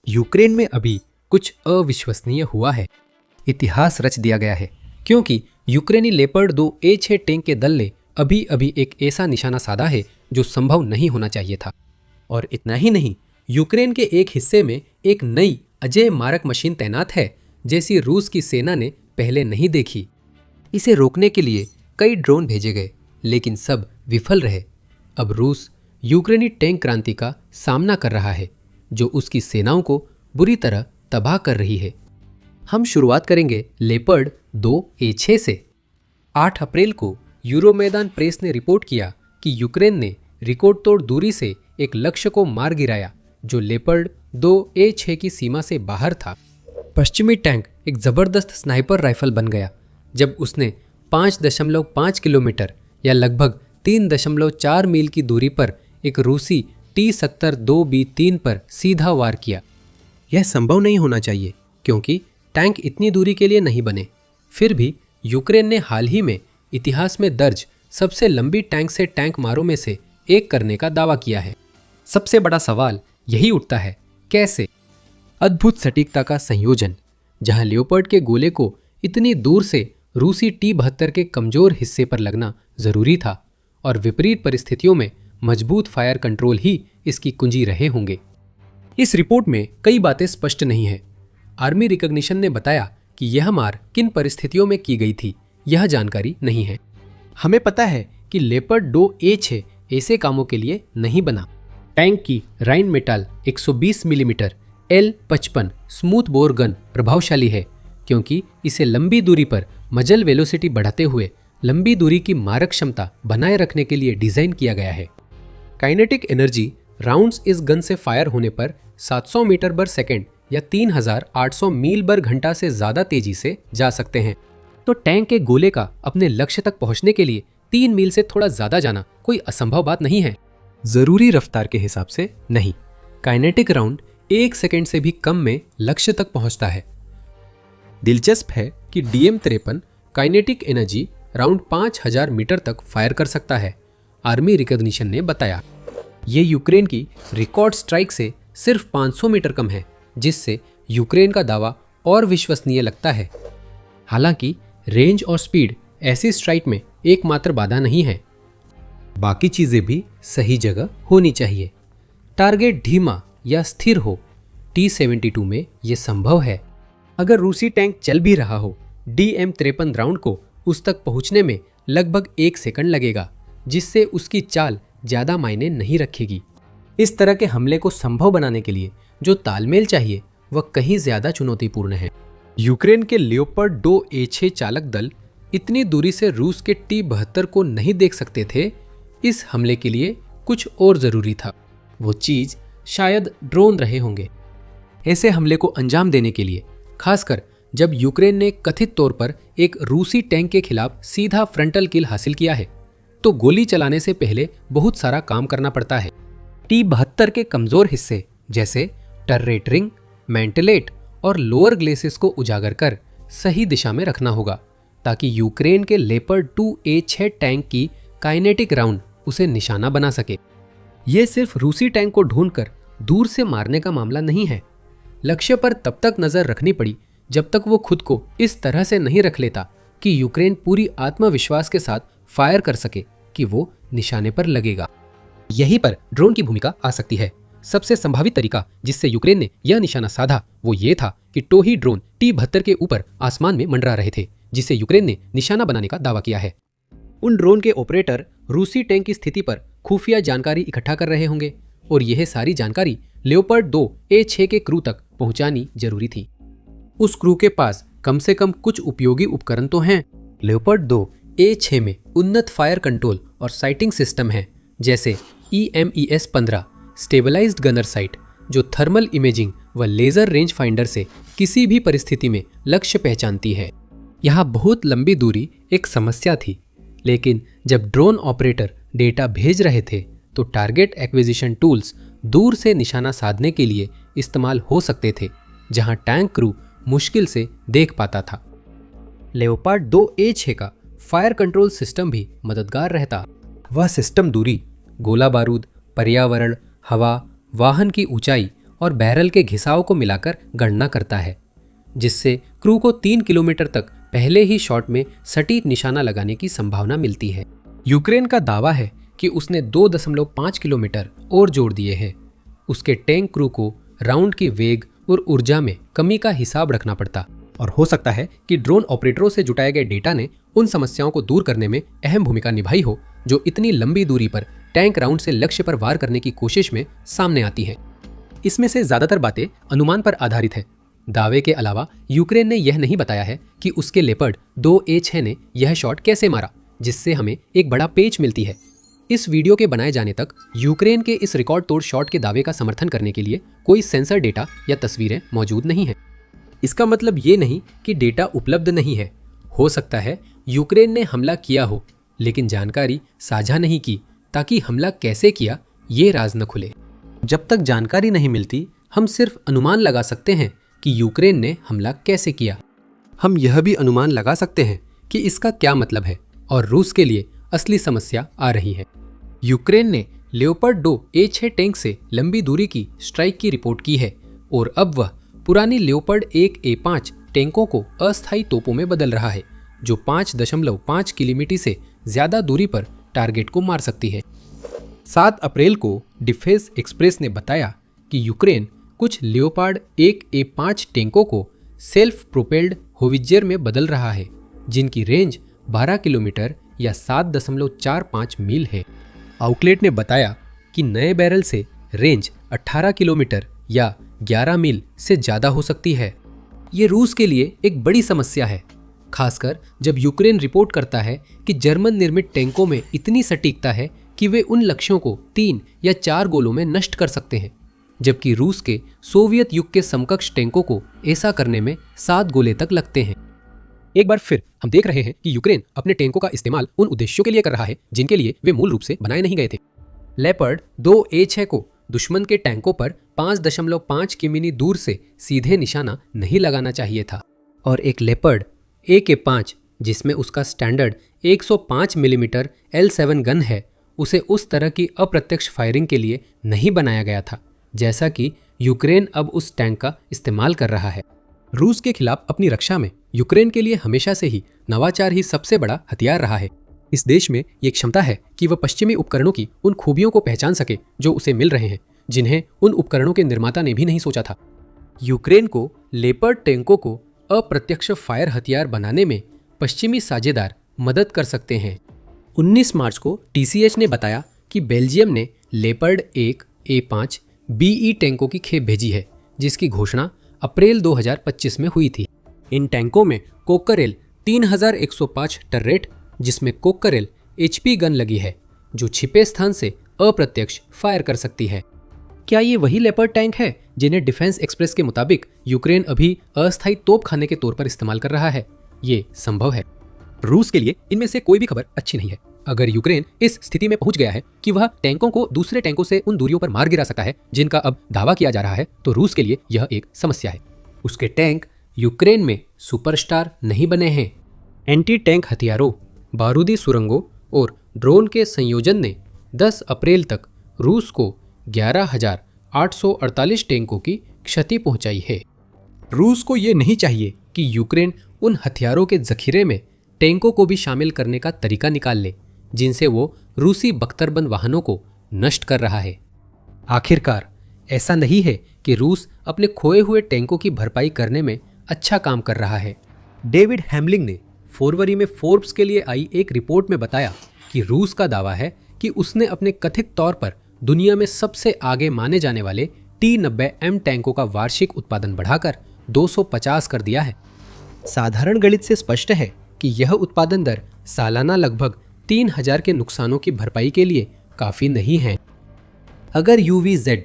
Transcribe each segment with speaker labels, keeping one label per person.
Speaker 1: Ukraine में अभी कुछ अविश्वसनीय हुआ है। इतिहास रच दिया गया है क्योंकि यूक्रेनी लेपर्ड 2 A6 टैंक के दल ने अभी अभी एक ऐसा निशाना साधा है जो संभव नहीं होना चाहिए था। और इतना ही नहीं, यूक्रेन के एक हिस्से में एक नई अजेय मारक मशीन तैनात है जैसी रूस की सेना ने पहले नहीं देखी। इसे रोकने के लिए कई ड्रोन भेजे गए लेकिन सब विफल रहे। अब रूस यूक्रेनी टैंक क्रांति का सामना कर रहा है जो उसकी सेनाओं को बुरी तरह तबाह कर रही है। हम शुरुआत करेंगे लेपर्ड 2 A6 से। 8 अप्रैल को यूरोमैदान प्रेस ने रिपोर्ट किया कि यूक्रेन ने रिकॉर्ड तोड़ दूरी से एक लक्ष्य को मार गिराया जो लेपर्ड 2 A6 की सीमा से बाहर था। पश्चिमी टैंक एक जबरदस्त स्नाइपर राइफल बन गया जब उसने 5.5 किलोमीटर या लगभग 3.4 मील की दूरी पर एक रूसी T-70 2B3 पर सीधा वार किया। यह संभव नहीं होना चाहिए क्योंकि टैंक इतनी दूरी के लिए नहीं बने। फिर भी यूक्रेन ने हाल ही में इतिहास में दर्ज सबसे लंबी टैंक से टैंक मारों में से एक करने का दावा किया है। सबसे बड़ा सवाल यही उठता है, कैसे? अद्भुत सटीकता का संयोजन, जहां लियोपर्ड के गोले को इतनी दूर से रूसी T-72 के कमजोर हिस्से पर लगना जरूरी था और विपरीत परिस्थितियों में मजबूत फायर कंट्रोल ही इसकी कुंजी रहे होंगे। इस रिपोर्ट में कई बातें स्पष्ट नहीं है। आर्मी रिकॉग्निशन ने बताया कि यह मार किन परिस्थितियों में की गई थी, यह जानकारी नहीं है। हमें पता है कि लेपर्ड 2 A6 ऐसे कामों के लिए नहीं बना। टैंक की Rheinmetall 120 millimetre L55 smooth bore gun प्रभावशाली है क्योंकि इसे लंबी दूरी पर मजल वेलोसिटी बढ़ाते हुए लंबी दूरी की मारक क्षमता बनाए रखने के लिए डिजाइन किया गया है। काइनेटिक एनर्जी राउंड्स इस गन से फायर होने पर 700 मीटर बर सेकेंड या 3800 मील बर घंटा से ज्यादा तेजी से जा सकते हैं। तो टैंक के गोले का अपने लक्ष्य तक पहुंचने के लिए 3 मील से थोड़ा ज्यादा जाना कोई असंभव बात नहीं है। जरूरी रफ्तार के हिसाब से नहीं। काइनेटिक राउंड 1 सेकेंड से भी कम में लक्ष्य तक पहुंचता है। दिलचस्प है कि DM-53 kinetic energy round 5000 metre तक फायर कर सकता है, आर्मी रिकॉग्निशन ने बताया। ये यूक्रेन की रिकॉर्ड स्ट्राइक से सिर्फ 500 मीटर कम है, जिससे यूक्रेन का दावा और विश्वसनीय लगता है। हालांकि रेंज और स्पीड ऐसी स्ट्राइक में एकमात्र बाधा नहीं है, बाकी चीजें भी सही जगह होनी चाहिए। टारगेट धीमा या स्थिर हो। T-72 में यह संभव है। अगर रूसी टैंक चल भी रहा हो, DM-53 राउंड को उस तक पहुंचने में लगभग 1 सेकंड लगेगा, जिससे उसकी चाल ज्यादा मायने नहीं रखेगी। इस तरह के हमले को संभव बनाने के लिए जो तालमेल चाहिए वह कहीं ज्यादा चुनौतीपूर्ण है। यूक्रेन के लियोपर्ड 2 A6 चालक दल इतनी दूरी से रूस के T-72 को नहीं देख सकते थे। इस हमले के लिए कुछ और जरूरी था। वो चीज शायद ड्रोन रहे होंगे। ऐसे हमले को अंजाम देने के लिए, खासकर जब यूक्रेन ने कथित तौर पर एक रूसी टैंक के खिलाफ सीधा फ्रंटल किल हासिल किया है, तो गोली चलाने से पहले बहुत सारा काम करना पड़ता है। T-72 के कमजोर हिस्से जैसे टर्रेट रिंग, मैंटलेट और लोअर ग्लेसेस को उजागर कर सही दिशा में रखना होगा ताकि यूक्रेन के लेपर्ड 2 A6 टैंक की काइनेटिक राउंड उसे निशाना बना सके। यह सिर्फ रूसी टैंक को ढूंढकर दूर से मारने का मामला नहीं है। लक्ष्य पर तब तक नजर रखनी पड़ी जब तक वो खुद को इस तरह से नहीं रख लेता कि यूक्रेन पूरी आत्मविश्वास के साथ फायर कर सके कि वो निशाने पर लगेगा। यहीं पर ड्रोन की भूमिका आ सकती है। सबसे संभावित तरीका जिससे यूक्रेन ने यह निशाना साधा वो ये था कि टोही ड्रोन T-72 के ऊपर आसमान में मंडरा रहे थे, जिसे यूक्रेन ने निशाना बनाने का दावा किया है। उन ड्रोन के ऑपरेटर रूसी टैंक की स्थिति पर खुफिया जानकारी इकट्ठा कर रहे होंगे और यह सारी जानकारी लियोपर्ड 2 A6 के क्रू तक पहुंचानी जरूरी थी। उस क्रू के पास कम से कम कुछ उपयोगी उपकरण तो हैं। लियोपर्ड 2 A6 में उन्नत फायर कंट्रोल और साइटिंग सिस्टम है, जैसे EMES-15 स्टेबलाइज्ड गनर साइट, जो थर्मल इमेजिंग व लेजर रेंज फाइंडर से किसी भी परिस्थिति में लक्ष्य पहचानती है। यहाँ बहुत लंबी दूरी एक समस्या थी, लेकिन जब ड्रोन ऑपरेटर डेटा भेज रहे थे तो टारगेट एक्विजिशन टूल्स दूर से निशाना साधने के लिए इस्तेमाल हो सकते थे, जहां टैंक क्रू मुश्किल से देख पाता था। लेओपार्ड 2 A6 का फायर कंट्रोल सिस्टम भी मददगार रहता। वह सिस्टम दूरी, गोला बारूद, पर्यावरण, हवा, वाहन की ऊंचाई और बैरल के घिसाव को मिलाकर गणना करता है, जिससे क्रू को 3 किलोमीटर तक पहले ही शॉट में सटीक निशाना लगाने की संभावना मिलती है। यूक्रेन का दावा है कि उसने 2.5 किलोमीटर और जोड़ दिए हैं। उसके टैंक क्रू को राउंड की वेग और ऊर्जा में कमी का हिसाब रखना पड़ता, और हो सकता है कि ड्रोन ऑपरेटरों से जुटाए गए डेटा ने उन समस्याओं को दूर करने में अहम भूमिका निभाई हो जो इतनी लंबी दूरी पर टैंक राउंड से लक्ष्य पर वार करने की कोशिश में सामने आती हैं। इसमें से ज्यादातर बातें अनुमान पर आधारित है। दावे के अलावा यूक्रेन ने यह नहीं बताया है कि उसके लेपर्ड 2A6 ने यह शॉट कैसे मारा, जिससे हमें एक बड़ा पेच मिलती है। इस वीडियो के बनाए जाने तक यूक्रेन के इस रिकॉर्ड तोड़ शॉट के दावे का समर्थन करने के लिए कोई सेंसर डेटा या तस्वीरें मौजूद नहीं है। इसका मतलब ये नहीं कि डेटा उपलब्ध नहीं है। हो सकता है यूक्रेन ने हमला किया हो, लेकिन जानकारी साझा नहीं की ताकि हमला कैसे किया ये राज न खुले। जब तक जानकारी नहीं मिलती, हम सिर्फ अनुमान लगा सकते हैं कि यूक्रेन ने हमला कैसे किया। हम यह भी अनुमान लगा सकते हैं कि इसका क्या मतलब है और रूस के लिए असली समस्या आ रही है। यूक्रेन ने लियोपार्ड 2A6 टैंक से लंबी दूरी की स्ट्राइक की रिपोर्ट की है और अब वह पुरानी लियोपार्ड 1A5 टैंकों को अस्थायी तोपों में बदल रहा है, जो 5.5 किलोमीटर से ज्यादा दूरी पर टारगेट को मार सकती है। 7 अप्रैल को डिफेंस एक्सप्रेस ने बताया कि यूक्रेन कुछ लियोपार्ड 1A5 टैंकों को सेल्फ प्रोपेल्ड होवित्जर में बदल रहा है, जिनकी रेंज 12 किलोमीटर या 7.45 मील है। आउटलेट ने बताया कि नए बैरल से रेंज 18 किलोमीटर या 11 मील से ज़्यादा हो सकती है। ये रूस के लिए एक बड़ी समस्या है, खासकर जब यूक्रेन रिपोर्ट करता है कि जर्मन निर्मित टैंकों में इतनी सटीकता है कि वे उन लक्ष्यों को 3 या 4 गोलों में नष्ट कर सकते हैं, जबकि रूस के सोवियत युग के समकक्ष टैंकों को ऐसा करने में 7 गोले तक लगते हैं। एक बार फिर हम देख रहे हैं कि यूक्रेन अपने टैंकों का इस्तेमाल उन उद्देश्यों के लिए कर रहा है जिनके लिए वे मूल रूप से बनाए नहीं गए थे। लेपर्ड 2A6 को दुश्मन के टैंकों पर 5.5 किमी दूर से सीधे निशाना नहीं लगाना चाहिए था, और एक लेपर्ड AK5 जिसमें उसका स्टैंडर्ड 105 मिलीमीटर L7 गन है, उसे उस तरह की अप्रत्यक्ष फायरिंग के लिए नहीं बनाया गया था जैसा कि यूक्रेन अब उस टैंक का इस्तेमाल कर रहा है। रूस के खिलाफ अपनी रक्षा में यूक्रेन के लिए हमेशा से ही नवाचार ही सबसे बड़ा हथियार रहा है। इस देश में ये क्षमता है कि वह पश्चिमी उपकरणों की उन खूबियों को पहचान सके जो उसे मिल रहे हैं, जिन्हें उन उपकरणों के निर्माता ने भी नहीं सोचा था। यूक्रेन को लेपर्ड टैंकों को अप्रत्यक्ष फायर हथियार बनाने में पश्चिमी साझेदार मदद कर सकते हैं। 19 मार्च को TCH ने बताया कि बेल्जियम ने लेपर्ड 1A5 BE टैंकों की खेप भेजी है, जिसकी घोषणा अप्रैल 2025 में हुई थी। इन टैंकों में कोक्करेल 3105 टर्रेट, जिसमें कोक्करेल HP गन लगी है, जो छिपे स्थान से अप्रत्यक्ष फायर कर सकती है। क्या ये वही लेपर्ड टैंक है जिन्हें डिफेंस एक्सप्रेस के मुताबिक यूक्रेन अभी अस्थायी तोपखाने के तौर पर इस्तेमाल कर रहा है? ये संभव है। रूस के लिए इनमें से कोई भी खबर अच्छी नहीं है। अगर यूक्रेन इस स्थिति में पहुंच गया है कि वह टैंकों को दूसरे टैंकों से उन दूरियों पर मार गिरा सकता है जिनका अब दावा किया जा रहा है, तो रूस के लिए यह एक समस्या है। उसके टैंक यूक्रेन में सुपरस्टार नहीं बने हैं। एंटी टैंक हथियारों, बारूदी सुरंगों और ड्रोन के संयोजन ने 10 अप्रैल तक रूस को 11,848 टैंकों की क्षति पहुंचाई है। रूस को ये नहीं चाहिए कि यूक्रेन उन हथियारों के जखीरे में टैंकों को भी शामिल करने का तरीका निकाल ले जिनसे वो रूसी बख्तरबंद वाहनों को नष्ट कर रहा है। आखिरकार ऐसा नहीं है कि रूस अपने खोए हुए टैंकों की भरपाई करने में अच्छा काम कर रहा है। डेविड हैमलिंग ने फरवरी में फोर्ब्स के लिए आई एक रिपोर्ट में बताया कि रूस का दावा है कि उसने अपने कथित तौर पर दुनिया में सबसे आगे माने जाने वाले T-90M टैंकों का वार्षिक उत्पादन बढ़ाकर 250 कर दिया है। साधारण गणित से स्पष्ट है कि यह उत्पादन दर सालाना लगभग 3000 के नुकसानों की भरपाई के लिए काफ़ी नहीं है। अगर UVZ,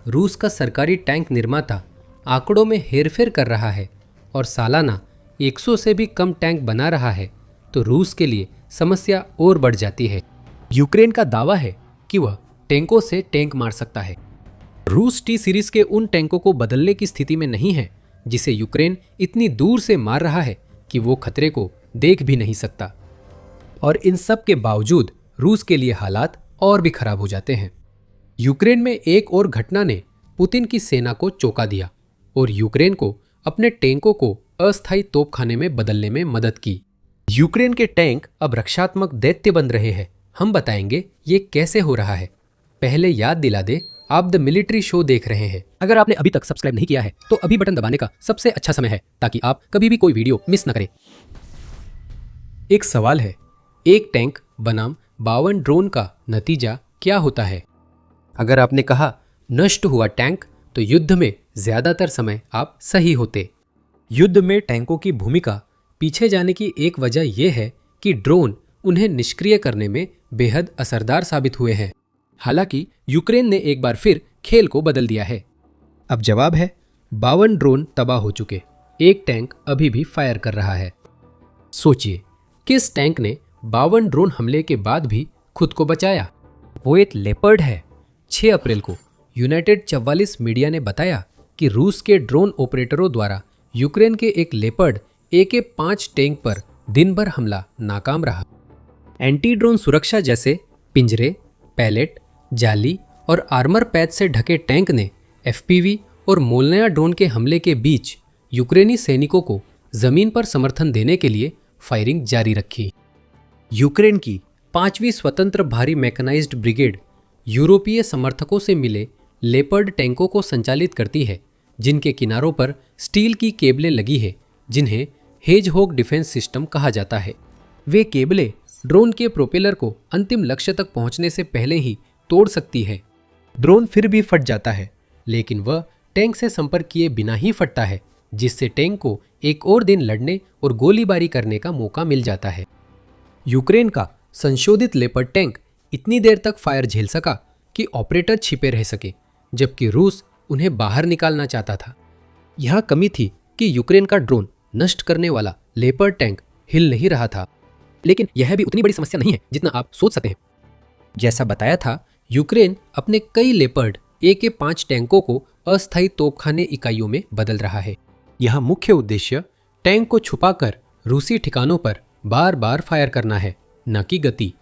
Speaker 1: रूस का सरकारी टैंक निर्माता, आंकड़ों में हेरफेर कर रहा है और सालाना 100 से भी कम टैंक बना रहा है, तो रूस के लिए समस्या और बढ़ जाती है। यूक्रेन का दावा है कि वह टैंकों से टैंक मार सकता है। रूस T सीरीज के उन टैंकों को बदलने की स्थिति में नहीं है जिसे यूक्रेन इतनी दूर से मार रहा है कि वो खतरे को देख भी नहीं सकता। और इन सब के बावजूद रूस के लिए हालात और भी खराब हो जाते हैं। यूक्रेन में एक और घटना ने पुतिन की सेना को चौंका दिया और यूक्रेन को अपने टैंकों को अस्थायी तोपखाने में बदलने में मदद की। यूक्रेन के टैंक अब रक्षात्मक दैत्य बन रहे हैं। हम बताएंगे ये कैसे हो रहा है। पहले याद दिला दे, आप द मिलिट्री शो देख रहे हैं। अगर आपने अभी तक सब्सक्राइब नहीं किया है तो अभी बटन दबाने का सबसे अच्छा समय है, ताकि आप कभी भी कोई वीडियो मिस न करें। एक सवाल है, एक टैंक बनाम 52 ड्रोन का नतीजा क्या होता है? अगर आपने कहा नष्ट हुआ टैंक, तो युद्ध में ज्यादातर समय आप सही होते। युद्ध में टैंकों की भूमिका पीछे जाने की एक वजह यह है कि ड्रोन उन्हें निष्क्रिय करने में बेहद असरदार साबित हुए हैं। हालांकि यूक्रेन ने एक बार फिर खेल को बदल दिया है। अब जवाब है, 52 ड्रोन तबाह हो चुके, एक टैंक अभी भी फायर कर रहा है। सोचिए, किस टैंक ने 52 ड्रोन हमले के बाद भी खुद को बचाया? वो एक लेपर्ड है। 6 अप्रैल को यूनाइटेड 44 मीडिया ने बताया कि रूस के ड्रोन ऑपरेटरों द्वारा यूक्रेन के एक लेपर्ड AK-5 टैंक पर दिन भर हमला नाकाम रहा। एंटी ड्रोन सुरक्षा जैसे पिंजरे, पैलेट, जाली और आर्मर पैच से ढके टैंक ने FPV और मोलनाया ड्रोन के हमले के बीच यूक्रेनी सैनिकों को जमीन पर समर्थन देने के लिए फायरिंग जारी रखी। यूक्रेन की 5वीं स्वतंत्र भारी मैकेनाइज्ड ब्रिगेड यूरोपीय समर्थकों से मिले लेपर्ड टैंकों को संचालित करती है, जिनके किनारों पर स्टील की केबलें लगी है, जिन्हें हेजहोग डिफेंस सिस्टम कहा जाता है। वे केबलें ड्रोन के प्रोपेलर को अंतिम लक्ष्य तक पहुंचने से पहले ही तोड़ सकती है। ड्रोन फिर भी फट जाता है, लेकिन वह टैंक से संपर्क किए बिना ही फटता है, जिससे टैंक को एक और दिन लड़ने और गोलीबारी करने का मौका मिल जाता है। यूक्रेन का संशोधित लेपर्ड टैंक इतनी देर तक फायर झेल सका कि ऑपरेटर छिपे रह सके, जबकि रूस उन्हें बाहर निकालना चाहता था। यह कमी थी कि यूक्रेन का ड्रोन नष्ट करने वाला लेपर्ड टैंक हिल नहीं रहा था। लेकिन यह भी उतनी बड़ी समस्या नहीं है जितना आप सोच सकते हैं। जैसा बताया था, यूक्रेन अपने कई लेपर्ड AK-5 टैंकों को अस्थायी तोपखाने इकाइयों में बदल रहा है। यह मुख्य उद्देश्य टैंक को छुपाकर रूसी ठिकानों पर बार बार फायर करना है, न कि गति।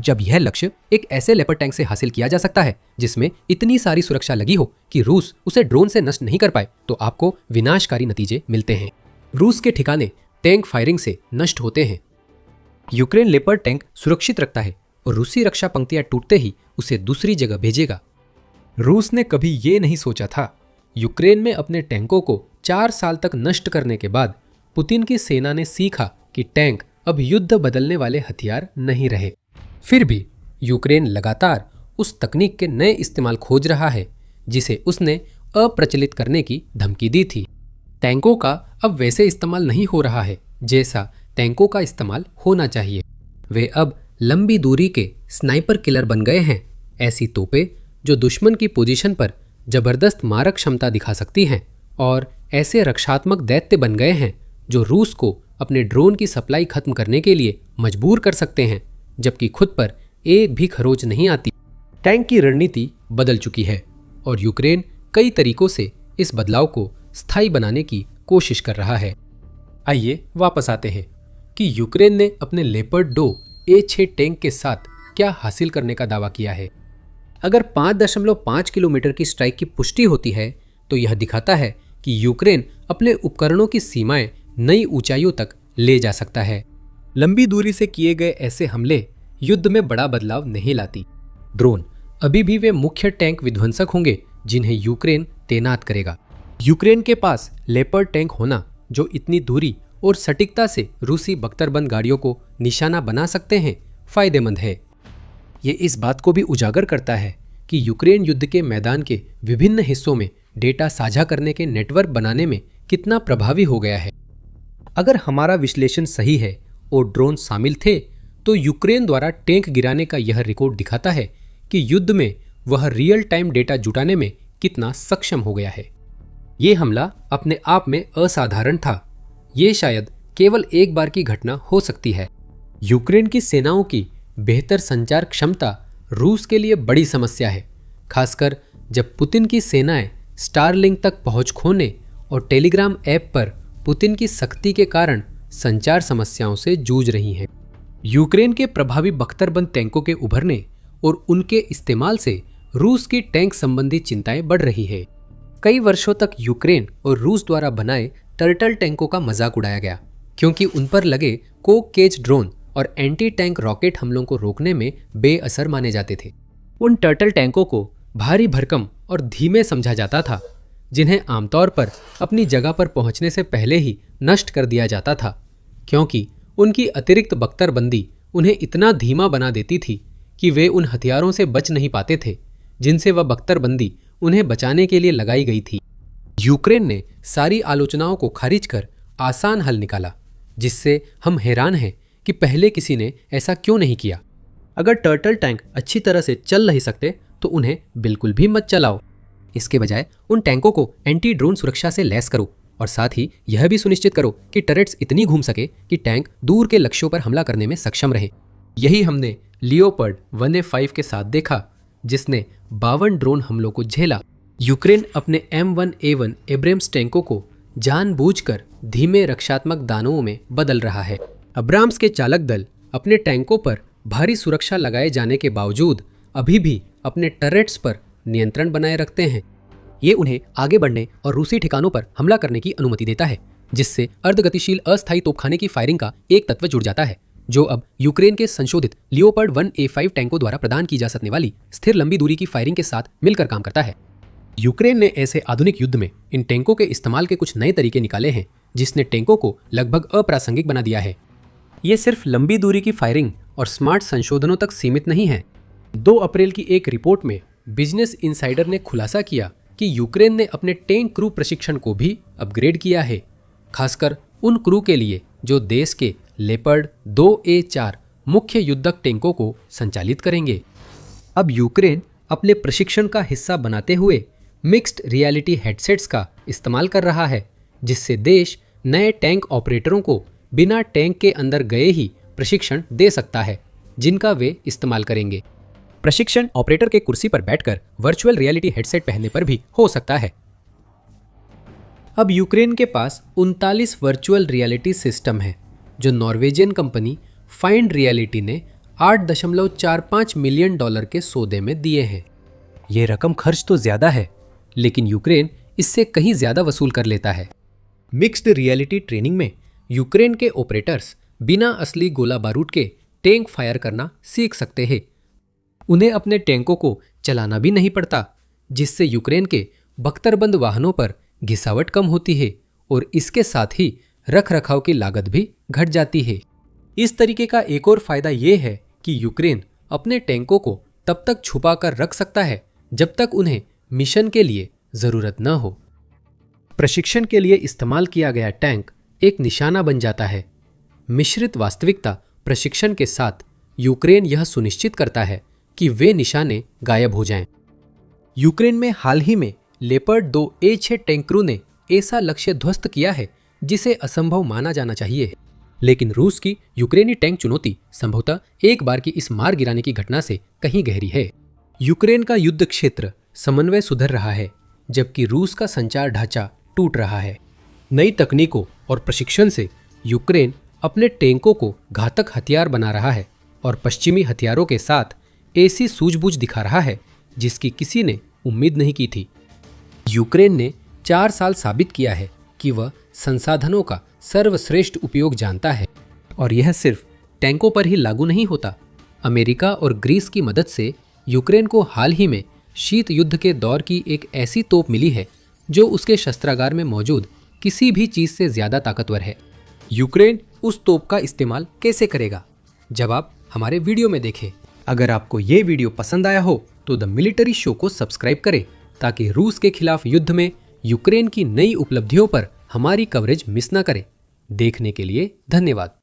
Speaker 1: जब यह लक्ष्य एक ऐसे लेपर्ड टैंक से हासिल किया जा सकता है जिसमें इतनी सारी सुरक्षा लगी हो कि रूस उसे ड्रोन से नष्ट नहीं कर पाए, तो आपको विनाशकारी नतीजे मिलते हैं। रूस के ठिकाने टैंक फायरिंग से नष्ट होते हैं। यूक्रेन लेपर्ड टैंक सुरक्षित रखता है और रूसी रक्षा पंक्तियां टूटते ही उसे दूसरी जगह भेजेगा। रूस ने कभी ये नहीं सोचा था। यूक्रेन में अपने टैंकों को 4 साल तक नष्ट करने के बाद पुतिन की सेना ने सीखा कि टैंक अब युद्ध बदलने वाले हथियार नहीं रहे। फिर भी यूक्रेन लगातार उस तकनीक के नए इस्तेमाल खोज रहा है जिसे उसने अप्रचलित करने की धमकी दी थी। टैंकों का अब वैसे इस्तेमाल नहीं हो रहा है जैसा टैंकों का इस्तेमाल होना चाहिए। वे अब लंबी दूरी के स्नाइपर किलर बन गए हैं, ऐसी तोपें जो दुश्मन की पोजीशन पर जबरदस्त मारक क्षमता दिखा सकती हैं, और ऐसे रक्षात्मक दैत्य बन गए हैं जो रूस को अपने ड्रोन की सप्लाई खत्म करने के लिए मजबूर कर सकते हैं, जबकि खुद पर एक भी खरोच नहीं आती। टैंक की रणनीति बदल चुकी है और यूक्रेन कई तरीकों से इस बदलाव को स्थायी बनाने की कोशिश कर रहा है। आइए वापस आते हैं कि यूक्रेन ने अपने लेपर्ड 2 A-6 टैंक के साथ क्या हासिल करने का दावा किया है। अगर 5.5 किलोमीटर की स्ट्राइक की पुष्टि होती है तो यह दिखाता है कि यूक्रेन अपने उपकरणों की सीमाएं नई ऊंचाइयों तक ले जा सकता है। लंबी दूरी से किए गए ऐसे हमले युद्ध में बड़ा बदलाव नहीं लाती। ड्रोन अभी भी वे मुख्य टैंक विध्वंसक होंगे जिन्हें यूक्रेन तैनात करेगा। यूक्रेन के पास लेपर्ड टैंक होना जो इतनी दूरी और सटीकता से रूसी बख्तरबंद गाड़ियों को निशाना बना सकते हैं, फायदेमंद है। ये इस बात को भी उजागर करता है कि यूक्रेन युद्ध के मैदान के विभिन्न हिस्सों में डेटा साझा करने के नेटवर्क बनाने में कितना प्रभावी हो गया है। अगर हमारा विश्लेषण सही है और ड्रोन शामिल थे, तो यूक्रेन द्वारा टैंक गिराने का यह रिकॉर्ड दिखाता है कि युद्ध में वह रियल टाइम डेटा जुटाने में कितना सक्षम हो गया है। ये हमला अपने आप में असाधारण था। ये शायद केवल एक बार की घटना हो सकती है। यूक्रेन की सेनाओं की बेहतर संचार क्षमता रूस के लिए बड़ी समस्या है, खासकर जब पुतिन की सेनाएं स्टारलिंक तक पहुंच खोने और टेलीग्राम ऐप पर पुतिन की सख्ती के कारण संचार समस्याओं से जूझ रही हैं। यूक्रेन के प्रभावी बख्तरबंद टैंकों के उभरने और उनके इस्तेमाल से रूस की टैंक संबंधी चिंताएं बढ़ रही है। कई वर्षों तक यूक्रेन और रूस द्वारा बनाए टर्टल टैंकों का मजाक उड़ाया गया, क्योंकि उन पर लगे कोक केज ड्रोन और एंटी टैंक रॉकेट हमलों को रोकने में बेअसर माने जाते थे। उन टर्टल टैंकों को भारी भरकम और धीमे समझा जाता था, जिन्हें आमतौर पर अपनी जगह पर पहुंचने से पहले ही नष्ट कर दिया जाता था, क्योंकि उनकी अतिरिक्त बख्तरबंदी उन्हें इतना धीमा बना देती थी कि वे उन हथियारों से बच नहीं पाते थे जिनसे वह बख्तरबंदी उन्हें बचाने के लिए लगाई गई थी। यूक्रेन ने सारी आलोचनाओं को खारिज कर आसान हल निकाला, जिससे हम हैरान हैं कि पहले किसी ने ऐसा क्यों नहीं किया। अगर टर्टल टैंक अच्छी तरह से चल नहीं सकते तो उन्हें बिल्कुल भी मत चलाओ। इसके बजाय उन टैंकों को एंटी ड्रोन सुरक्षा से लैस करो और साथ ही यह भी सुनिश्चित करो कि टर्रेट्स इतनी घूम सके कि टैंक दूर के लक्ष्यों पर हमला करने में सक्षम रहे। यही हमने लियोपर्ड 1A5 के साथ देखा, जिसने 52 ड्रोन हमलों को झेला। यूक्रेन अपने M1A1 एब्राम्स टैंकों को जानबूझकर धीमे रक्षात्मक दानवों में बदल रहा है। अब्राम्स के चालक दल अपने टैंकों पर भारी सुरक्षा लगाए जाने के बावजूद अभी भी अपने टर्रेट्स पर नियंत्रण बनाए रखते हैं। ये उन्हें आगे बढ़ने और रूसी ठिकानों पर हमला करने की अनुमति देता है, जिससे अर्धगतिशील अस्थायी तोपखाने की फायरिंग का एक तत्व जुड़ जाता है, जो अब यूक्रेन के संशोधित लियोपर्ड 1A5 टैंकों द्वारा प्रदान की जा सकने वाली स्थिर लंबी दूरी की फायरिंग के साथ मिलकर काम करता है। यूक्रेन ने ऐसे आधुनिक युद्ध में इन टैंकों के इस्तेमाल के कुछ नए तरीके निकाले हैं, जिसने टैंकों को लगभग अप्रासंगिक बना दिया है। ये सिर्फ लंबी दूरी की फायरिंग और स्मार्ट संशोधनों तक सीमित नहीं है। 2 अप्रैल की एक रिपोर्ट में बिजनेस इनसाइडर ने खुलासा किया कि यूक्रेन ने अपने टैंक क्रू प्रशिक्षण को भी अपग्रेड किया है, खासकर उन क्रू के लिए जो देश के लेपर्ड 2A4 मुख्य युद्धक टैंकों को संचालित करेंगे। अब यूक्रेन अपने प्रशिक्षण का हिस्सा बनाते हुए मिक्स्ड रियलिटी हेडसेट्स का इस्तेमाल कर रहा है, जिससे देश नए टैंक ऑपरेटरों को बिना टैंक के अंदर गए ही प्रशिक्षण दे सकता है, जिनका वे इस्तेमाल करेंगे। प्रशिक्षण ऑपरेटर के कुर्सी पर बैठकर वर्चुअल रियलिटी हेडसेट पहनने पर भी हो सकता है। अब यूक्रेन के पास 39 वर्चुअल रियलिटी सिस्टम है, जो नॉर्वेजियन कंपनी फाइंड रियलिटी ने $8.45 मिलियन के सौदे में दिए हैं। यह रकम खर्च तो ज्यादा है, लेकिन यूक्रेन इससे कहीं ज्यादा वसूल कर लेता है। मिक्स्ड रियलिटी ट्रेनिंग में यूक्रेन के ऑपरेटर्स बिना असली गोला बारूद के टैंक फायर करना सीख सकते हैं। उन्हें अपने टैंकों को चलाना भी नहीं पड़ता, जिससे यूक्रेन के बख्तरबंद वाहनों पर घिसावट कम होती है और इसके साथ ही रख रखाव की लागत भी घट जाती है। इस तरीके का एक और फायदा ये है कि यूक्रेन अपने टैंकों को तब तक छुपा कर रख सकता है जब तक उन्हें मिशन के लिए जरूरत न हो। प्रशिक्षण के लिए इस्तेमाल किया गया टैंक एक निशाना बन जाता है। मिश्रित वास्तविकता प्रशिक्षण के साथ यूक्रेन यह सुनिश्चित करता है कि वे निशाने गायब हो जाएं। यूक्रेन में हाल ही में लेपर्ड 2A6 टैंक क्रू ने ऐसा लक्ष्य ध्वस्त किया है जिसे असंभव माना जाना चाहिए, लेकिन रूस की यूक्रेनी टैंक चुनौती संभवतः एक बार की इस मार गिराने की घटना से कहीं गहरी है। यूक्रेन का युद्ध क्षेत्र समन्वय सुधर रहा है, जबकि रूस का संचार ढांचा टूट रहा है। नई तकनीकों और प्रशिक्षण से यूक्रेन अपने टैंकों को घातक हथियार बना रहा है और पश्चिमी हथियारों के साथ ऐसी सूझबूझ दिखा रहा है जिसकी किसी ने उम्मीद नहीं की थी। यूक्रेन ने 4 साल साबित किया है कि वह संसाधनों का सर्वश्रेष्ठ उपयोग जानता है, और यह सिर्फ टैंकों पर ही लागू नहीं होता। अमेरिका और ग्रीस की मदद से यूक्रेन को हाल ही में शीत युद्ध के दौर की एक ऐसी तोप मिली है जो उसके शस्त्रागार में मौजूद किसी भी चीज से ज्यादा ताकतवर है। यूक्रेन उस तोप का इस्तेमाल कैसे करेगा, जवाब हमारे वीडियो में देखें। अगर आपको ये वीडियो पसंद आया हो तो द मिलिट्री शो को सब्सक्राइब करें, ताकि रूस के खिलाफ युद्ध में यूक्रेन की नई उपलब्धियों पर हमारी कवरेज मिस ना करें। देखने के लिए धन्यवाद।